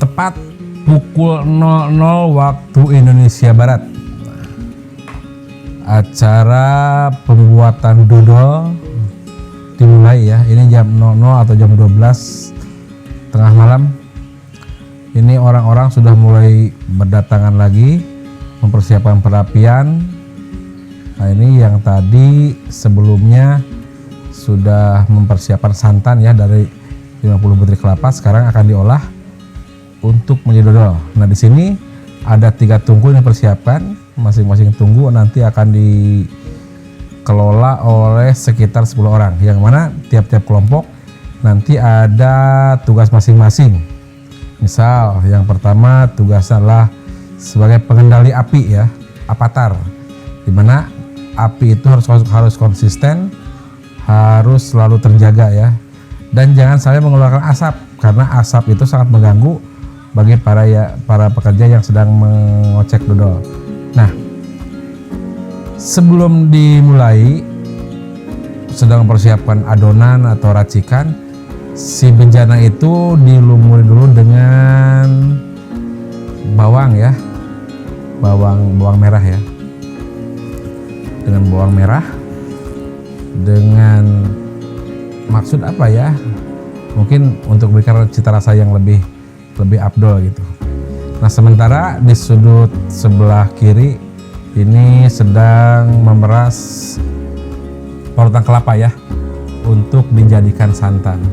tepat pukul 00 waktu Indonesia Barat. Acara pembuatan dodol dimulai ya. Ini jam 00 atau jam 12 tengah malam. Ini orang-orang sudah mulai berdatangan lagi mempersiapkan perapian. Nah, ini yang tadi sebelumnya sudah mempersiapkan santan ya dari 50 butir kelapa, sekarang akan diolah untuk menjadi dodol. Nah, di sini ada 3 tungku yang dipersiapkan. Masing-masing tungku nanti akan dikelola oleh sekitar 10 orang. Yang mana tiap-tiap kelompok nanti ada tugas masing-masing. Misal yang pertama tugasnya adalah sebagai pengendali api ya, avatar. Dimana api itu harus konsisten, harus selalu terjaga ya. Dan jangan sampai mengeluarkan asap, karena asap itu sangat mengganggu bagi para pekerja yang sedang mengocek dodol. Nah, sebelum dimulai sedang mempersiapkan adonan atau racikan, si bejana itu dilumuri dulu dengan bawang ya, bawang merah ya, dengan bawang merah, dengan maksud apa ya, mungkin untuk memberikan cita rasa yang lebih afdol gitu. Nah, sementara di sudut sebelah kiri ini sedang memeras parutan kelapa ya untuk dijadikan santan.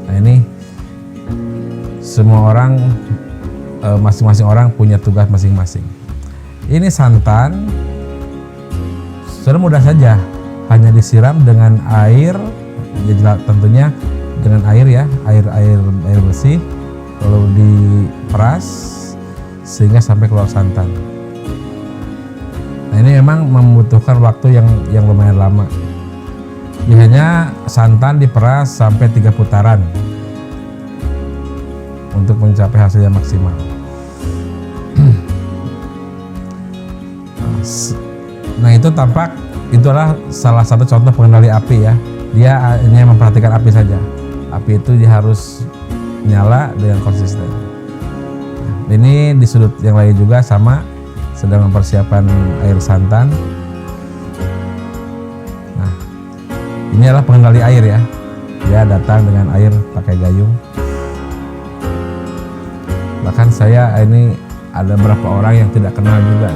Nah, ini semua orang masing-masing orang punya tugas masing-masing. Ini santan sudah mudah saja, hanya disiram dengan air, ya tentunya dengan air ya, air bersih, lalu diperas sehingga sampai keluar santan. Nah, ini memang membutuhkan waktu yang lumayan lama. Biasanya santan diperas sampai 3 putaran untuk mencapai hasil yang maksimal. Nah, itu tampak itulah salah satu contoh pengendali api ya. Dia hanya memperhatikan api saja. Api itu dia harus nyala dengan konsisten. Ini di sudut yang lain juga sama, sedang mempersiapkan air santan. Nah, ini adalah pengendali air ya. Dia datang dengan air pakai gayung. Bahkan saya ini ada beberapa orang yang tidak kenal juga.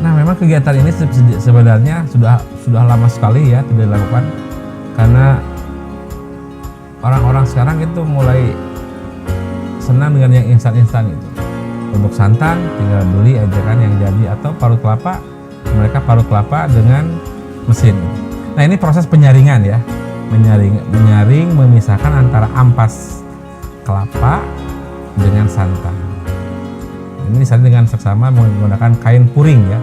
Nah, memang kegiatan ini sebenarnya sudah lama sekali ya tidak dilakukan, karena orang-orang sekarang itu mulai senang dengan yang instan-instan itu. Untuk santan tinggal beli aja kan yang jadi, atau parut kelapa, mereka parut kelapa dengan mesin. Nah, ini proses penyaringan ya, menyaring memisahkan antara ampas kelapa dengan santan. Ini disaring dengan seksama menggunakan kain puring ya,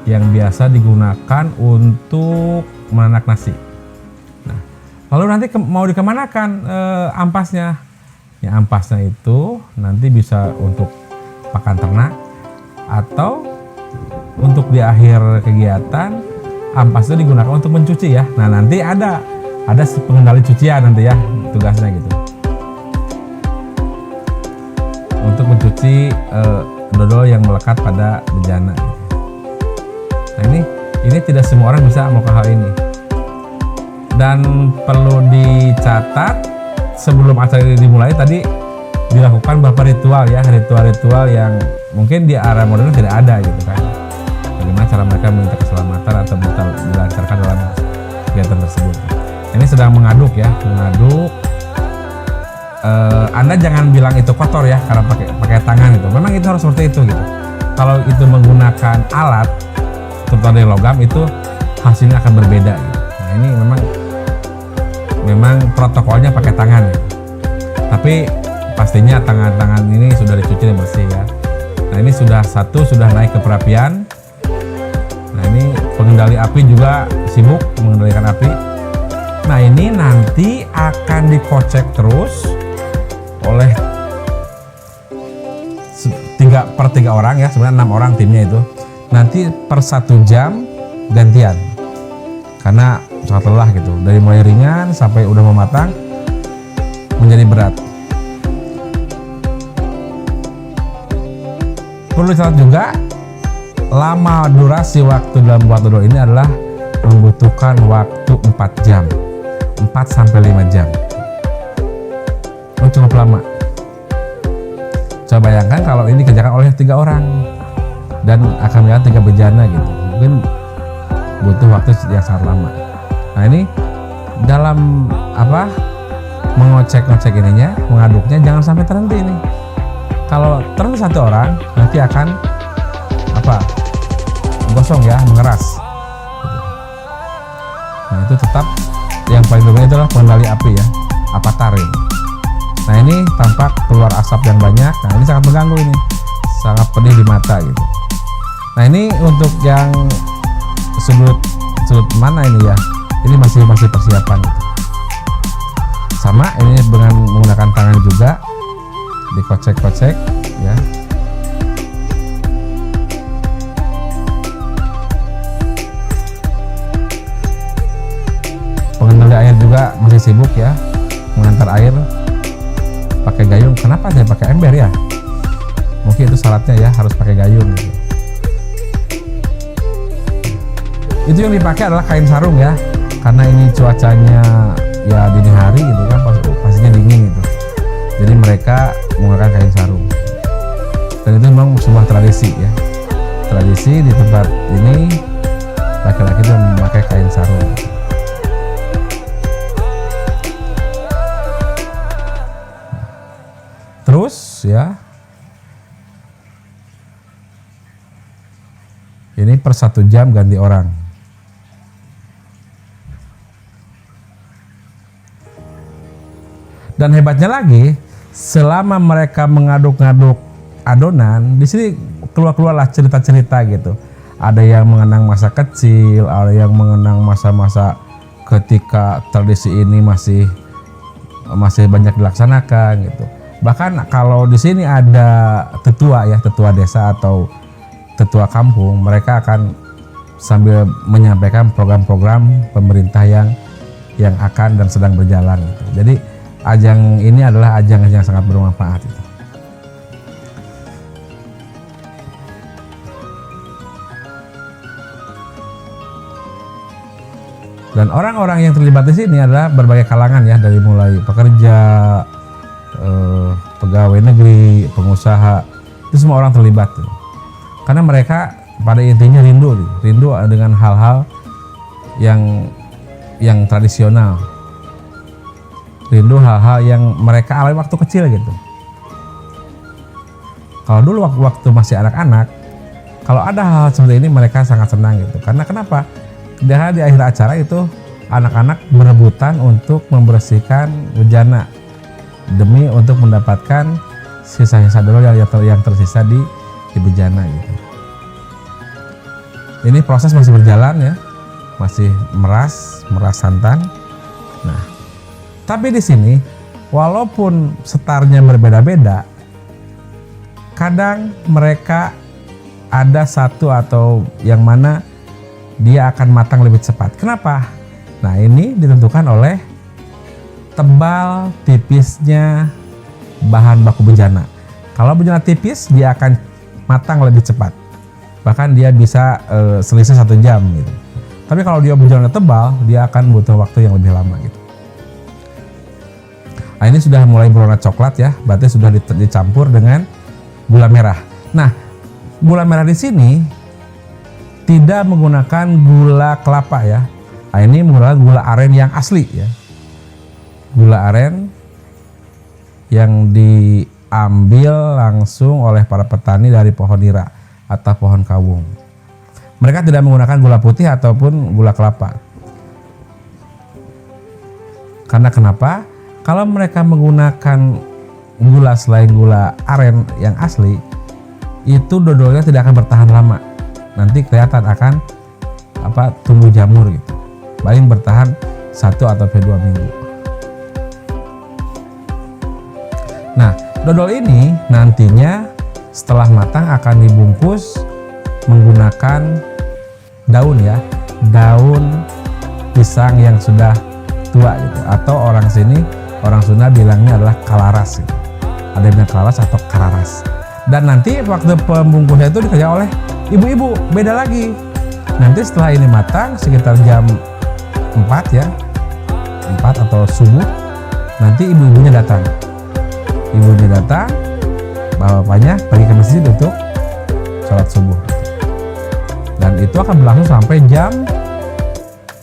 yang biasa digunakan untuk menanak nasi. Nah, lalu nanti mau dikemanakan ampasnya? Ya, ampasnya itu nanti bisa untuk pakan ternak, atau untuk di akhir kegiatan ampas itu digunakan untuk mencuci ya. Nah, nanti ada si pengendali cucian nanti ya, tugasnya gitu, untuk mencuci dodol yang melekat pada bejana. Nah, ini tidak semua orang bisa melakukan hal ini, dan perlu dicatat sebelum acara ini dimulai tadi dilakukan beberapa ritual ya, ritual yang mungkin di era modern tidak ada gitu kan. Bagaimana cara mereka meminta keselamatan atau dilancarkan dalam kegiatan tersebut. Ini sedang mengaduk ya, Anda jangan bilang itu kotor ya karena pakai tangan itu. Memang itu harus seperti itu gitu. Kalau itu menggunakan alat, terutama dari logam, itu hasilnya akan berbeda gitu. Nah, ini memang protokolnya pakai tangan ya. Tapi pastinya tangan-tangan ini sudah dicuci dan bersih ya. Nah, ini sudah naik ke perapian. Nah, ini pengendali api juga sibuk mengendalikan api. Nah, ini nanti akan dikocek terus oleh 3 orang ya, sebenarnya 6 orang timnya itu. Nanti per 1 jam gantian, karena sangat lelah gitu. Dari mulai ringan sampai udah mau matang menjadi berat. Perlu dicatat juga, lama durasi waktu dalam buat dodol ini adalah membutuhkan waktu 4 jam, 4-5 jam. Cukup lama. Coba bayangkan kalau ini dikerjakan oleh 3 orang dan akan melihat 3 bejana gitu, mungkin butuh waktu yang sangat lama. Nah ini dalam mengocek-ngocek ininya, mengaduknya jangan sampai terhenti nih. Kalau terhenti 1 orang nanti akan gosong ya, mengeras gitu. Nah itu tetap yang paling dominan adalah pengendali api ya, avatar ini. Nah ini tampak keluar asap yang banyak. Nah ini sangat mengganggu, ini sangat pedih di mata gitu. Nah ini untuk yang sudut mana ini ya, ini masih persiapan gitu. Sama ini dengan menggunakan tangan juga, dikocek-kocek ya. Pengendali air juga masih sibuk ya, mengantar air pakai gayung. Kenapa saya pakai ember ya? Mungkin itu syaratnya ya, harus pakai gayung gitu. Itu yang dipakai adalah kain sarung ya, karena ini cuacanya ya dini hari gitu kan, pastinya dingin gitu. Jadi mereka menggunakan kain sarung. Dan itu memang sebuah tradisi ya. Tradisi di tempat ini laki-laki itu memakai kain sarung. Terus ya, ini per 1 jam ganti orang. Dan hebatnya lagi, selama mereka mengaduk-ngaduk adonan, di sini keluarlah cerita-cerita gitu. Ada yang mengenang masa kecil, ada yang mengenang masa-masa ketika tradisi ini masih banyak dilaksanakan gitu. Bahkan kalau di sini ada tetua ya, tetua desa atau tetua kampung, mereka akan sambil menyampaikan program-program pemerintah yang akan dan sedang berjalan gitu. Jadi ajang ini adalah ajang yang sangat bermanfaat itu. Dan orang-orang yang terlibat di sini adalah berbagai kalangan ya, dari mulai pekerja, pegawai negeri, pengusaha, itu semua orang terlibat tuh. Karena mereka pada intinya rindu dengan hal-hal yang tradisional, rindu hal-hal yang mereka alami waktu kecil gitu. Kalau dulu waktu masih anak-anak, kalau ada hal seperti ini mereka sangat senang gitu. Karena kenapa? Di akhir acara itu anak-anak berebutan untuk membersihkan bejana demi untuk mendapatkan sisa-sisa dodol yang tersisa di bejana gitu. Ini proses masih berjalan ya, masih meras santan. Nah, tapi di sini walaupun setarnya berbeda-beda, kadang mereka ada satu atau yang mana dia akan matang lebih cepat. Kenapa? Nah, ini ditentukan oleh tebal tipisnya bahan baku bejana. Kalau bejana tipis, dia akan matang lebih cepat. Bahkan dia bisa selisih 1 jam gitu. Tapi kalau dia bejana tebal, dia akan butuh waktu yang lebih lama gitu. Nah, ini sudah mulai berwarna coklat ya, berarti sudah dicampur dengan gula merah. Nah, gula merah di sini tidak menggunakan gula kelapa ya. Nah, ini menggunakan gula aren yang asli ya. Gula aren yang diambil langsung oleh para petani dari pohon nira atau pohon kawung. Mereka tidak menggunakan gula putih ataupun gula kelapa. Karena kenapa? Kalau mereka menggunakan gula selain gula aren yang asli, itu dodolnya tidak akan bertahan lama. Nanti kelihatan akan tumbuh jamur gitu. Paling bertahan 1 atau 2 minggu. Nah, dodol ini nantinya setelah matang akan dibungkus menggunakan daun ya, daun pisang yang sudah tua gitu, atau orang Sunda bilangnya adalah kalaras gitu. Ada yang bilang kalaras atau kararas. Dan nanti waktu pembungkusnya itu dikerjakan oleh ibu-ibu, beda lagi. Nanti setelah ini matang sekitar jam 4 ya, 4 atau subuh, nanti ibu-ibunya datang. Bapaknya pergi ke masjid untuk sholat subuh. Dan itu akan berlangsung sampai jam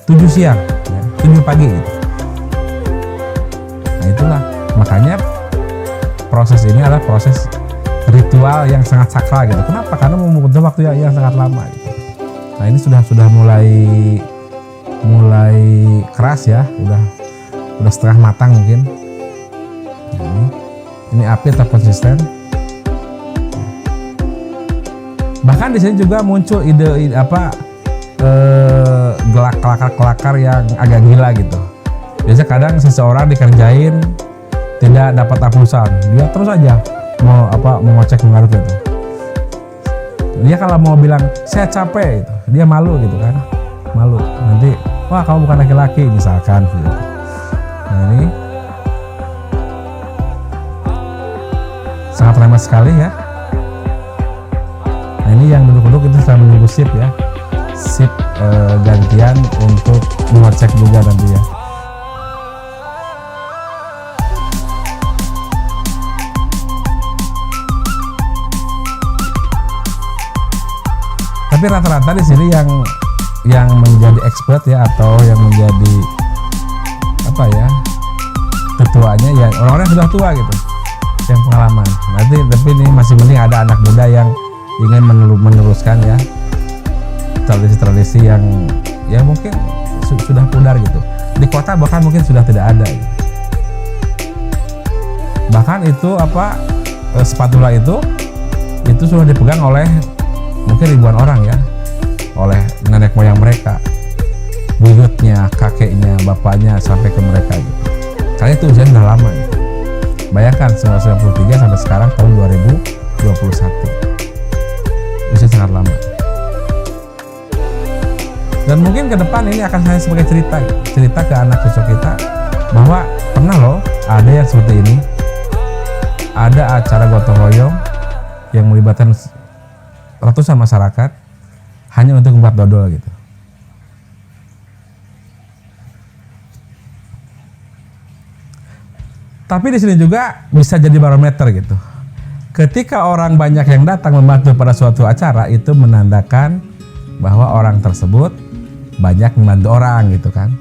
7 siang, ya, 7 pagi gitu. Nah itulah, makanya proses ini adalah proses ritual yang sangat sakral gitu. Kenapa? Karena membutuhkan waktu yang sangat lama gitu. Nah ini sudah mulai keras ya, udah setengah matang mungkin. Nah, ini api tetap konsisten. Bahkan di sini juga muncul ide kelakar yang agak gila gitu. Biasanya kadang seseorang dikerjain tidak dapat apusan, dia terus aja mau ngocek mengarut gitu. Dia kalau mau bilang saya capek gitu, dia malu gitu kan, malu. Nanti wah kamu bukan laki-laki misalkan gitu. Nah ini sangat ramai sekali ya. Nah ini yang duduk-duduk itu sudah menunggu sip ya, sip gantian untuk mengocek juga nanti ya. Tapi rata-rata di sini yang menjadi expert ya, atau yang menjadi ketuanya ya orang-orang sudah tua gitu, yang pengalaman. Tapi ini masih mending ada anak muda yang ingin meneruskan ya tradisi-tradisi yang ya mungkin sudah pudar gitu. Di kota bahkan mungkin sudah tidak ada gitu. Bahkan itu spatula itu sudah dipegang oleh mungkin ribuan orang ya, oleh nenek moyang mereka, buyutnya, kakeknya, bapaknya sampai ke mereka gitu. Karena itu usianya sudah lama gitu. Bayangkan 1993 sampai sekarang tahun 2021, usia sangat lama. Dan mungkin ke depan ini akan saya sebagai cerita ke anak cucu kita bahwa pernah loh ada yang seperti ini, ada acara gotong royong yang melibatkan ratusan masyarakat hanya untuk membuat dodol gitu. Tapi di sini juga bisa jadi barometer gitu. Ketika orang banyak yang datang membantu pada suatu acara, itu menandakan bahwa orang tersebut banyak membantu orang gitu kan.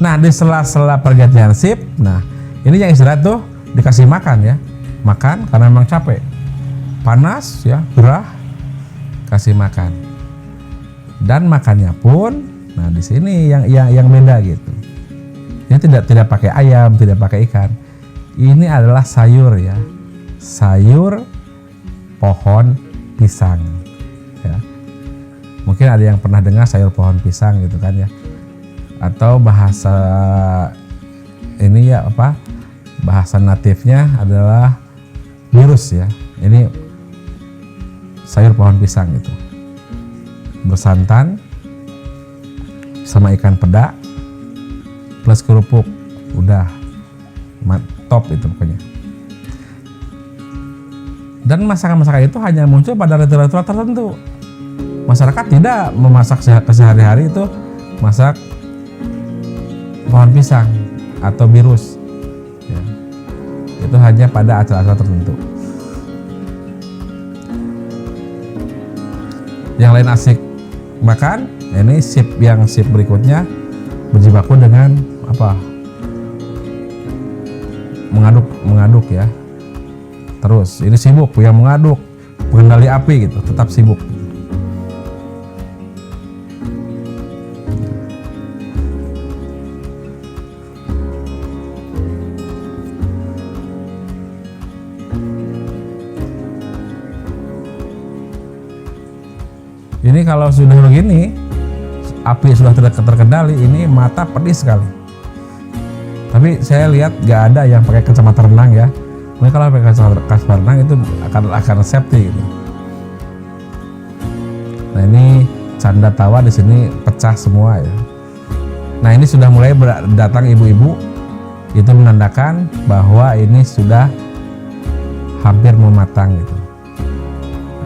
Nah di sela-sela pergantian sip, nah ini yang istirahat tuh dikasih makan ya, makan karena memang capek, panas ya, gerah, kasih makan. Dan makannya pun, nah di sini yang beda gitu. Ini tidak pakai ayam, tidak pakai ikan. Ini adalah sayur ya, sayur pohon pisang. Ya. Mungkin ada yang pernah dengar sayur pohon pisang gitu kan ya, atau bahasa ini ya bahasa natifnya adalah virus ya. Ini sayur pohon pisang itu bersantan sama ikan peda plus kerupuk, udah top itu pokoknya. Dan masakan-masakan itu hanya muncul pada ritual-ritual tertentu. Masyarakat tidak memasak sehari-hari itu masak pohon pisang atau virus ya. Itu hanya pada acara-acara tertentu. Yang lain asik makan, ini sip berikutnya berjibaku dengan mengaduk ya. Terus ini sibuk yang mengaduk, pengendali api gitu, tetap sibuk. Ini kalau sudah begini, api sudah tidak terkendali, ini mata pedih sekali. Tapi saya lihat gak ada yang pakai kacamata renang ya. Mungkin kalau pakai kacamata renang itu akan safety gitu. Nah ini canda tawa di sini pecah semua ya. Nah ini sudah mulai datang ibu-ibu, itu menandakan bahwa ini sudah hampir mau matang gitu.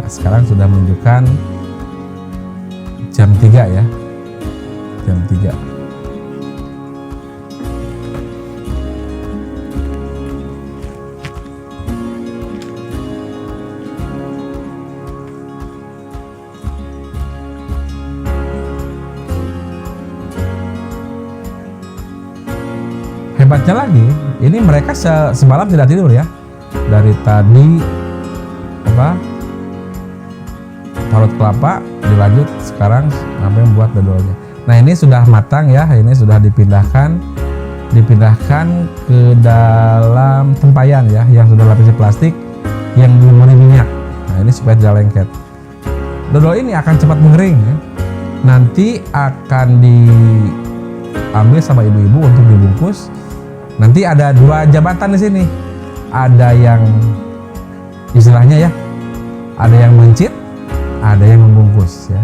Nah, sekarang sudah menunjukkan jam 3 ya, jam 3. Hebatnya lagi, ini mereka semalam tidak tidur ya. Dari tadi parut kelapa dilanjut sekarang sampai membuat dodolnya. Nah ini sudah matang ya, ini sudah dipindahkan ke dalam tempayan ya, yang sudah lapisi plastik yang dilumuri minyak. Nah ini supaya tidak lengket. Dodol ini akan cepat mengering ya. Nanti akan diambil sama ibu-ibu untuk dibungkus. Nanti ada 2 jabatan di sini. Ada yang istilahnya ya, ada yang mencit, ada yang membungkus ya.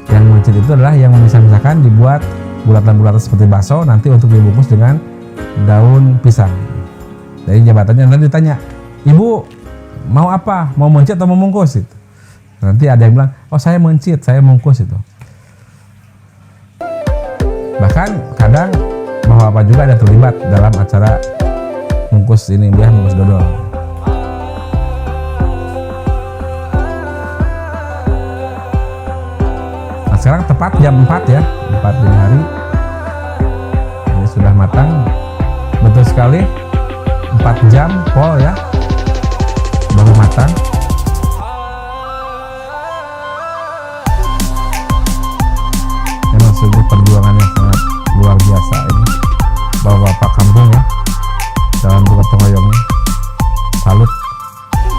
Yang mencit itu adalah yang memisah-misahkan, dibuat bulatan-bulatan seperti bakso, nanti untuk dibungkus dengan daun pisang. Jadi jabatannya nanti ditanya, ibu mau apa? Mau mencit atau membungkus? Itu. Nanti ada yang bilang, oh saya mencit, saya membungkus itu. Bahkan kadang bapak-bapak juga ada terlibat dalam acara bungkus ini, dia bungkus dodol. Nah sekarang tepat jam 4 ya, 4 dini hari. Ini sudah matang, betul sekali 4 jam pol ya, baru matang. Memang sungguh perjuangan yang sangat luar biasa ini bapak-bapak kampung ya dalam gotong royongnya. Salut.